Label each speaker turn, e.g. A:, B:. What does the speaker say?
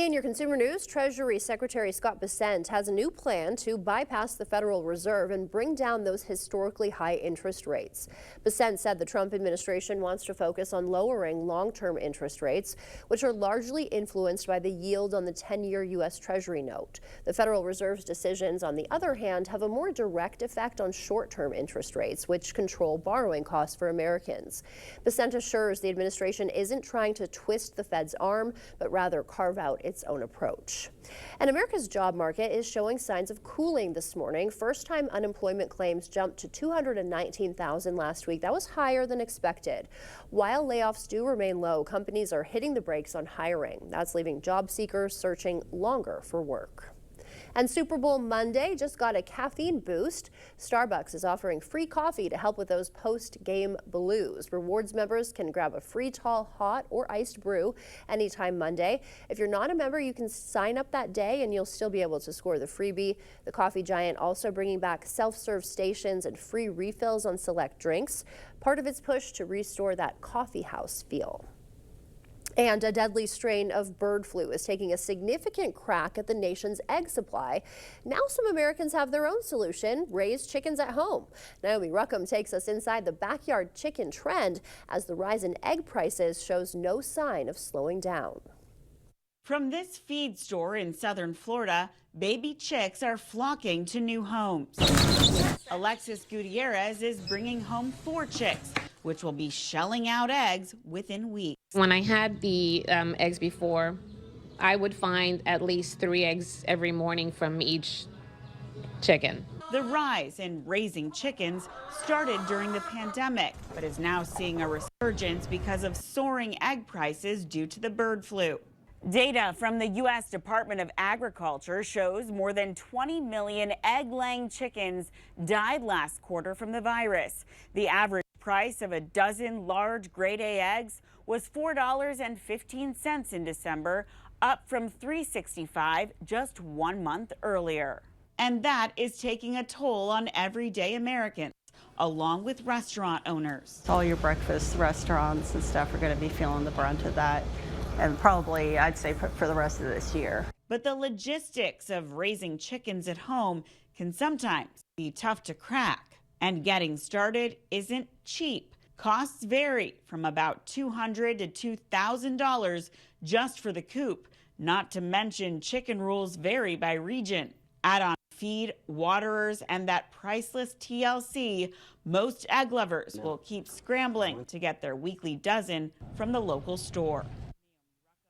A: In your consumer news, Treasury Secretary Scott Bessent has a new plan to bypass the Federal Reserve and bring down those historically high interest rates. Bessent said the Trump administration wants to focus on lowering long-term interest rates, which are largely influenced by the yield on the 10-year U.S. Treasury note. The Federal Reserve's decisions, on the other hand, have a more direct effect on short-term interest rates, which control borrowing costs for Americans. Bessent assures the administration isn't trying to twist the Fed's arm, but rather carve out its own approach. And America's job market is showing signs of cooling this morning. First-time unemployment claims jumped to 219,000 last week. That was higher than expected. While layoffs do remain low, companies are hitting the brakes on hiring. That's leaving job seekers searching longer for work. And Super Bowl Monday just got a caffeine boost. Starbucks is offering free coffee to help with those post-game blues. Rewards members can grab a free tall, hot, or iced brew anytime Monday. If you're not a member, you can sign up that day and you'll still be able to score the freebie. The coffee giant also bringing back self-serve stations and free refills on select drinks, part of its push to restore that coffee house feel. And a deadly strain of bird flu is taking a significant crack at the nation's egg supply. Now some Americans have their own solution: raise chickens at home. Naomi Ruckham takes us inside the backyard chicken trend as the rise in egg prices shows no sign of slowing down.
B: From this feed store in southern Florida, baby chicks are flocking to new homes. Alexis Gutierrez is bringing home 4 chicks, which will be shelling out eggs within weeks.
C: When I had the eggs before, I would find at least 3 eggs every morning from each chicken.
B: The rise in raising chickens started during the pandemic, but is now seeing a resurgence because of soaring egg prices due to the bird flu. Data from the U.S. Department of Agriculture shows more than 20 million egg-laying chickens died last quarter from the virus. The average price of a dozen large grade A eggs was $4.15 in December, up from $3.65 just 1 month earlier. And that is taking a toll on everyday Americans, along with restaurant owners.
D: All your breakfast restaurants and stuff are going to be feeling the brunt of that, and probably, I'd say, for the rest of this year.
B: But the logistics of raising chickens at home can sometimes be tough to crack, and getting started isn't cheap. Costs vary from about $200 to $2,000 just for the coop, not to mention chicken rules vary by region. Add on feed, waterers, and that priceless TLC, most egg lovers will keep scrambling to get their weekly dozen from the local store.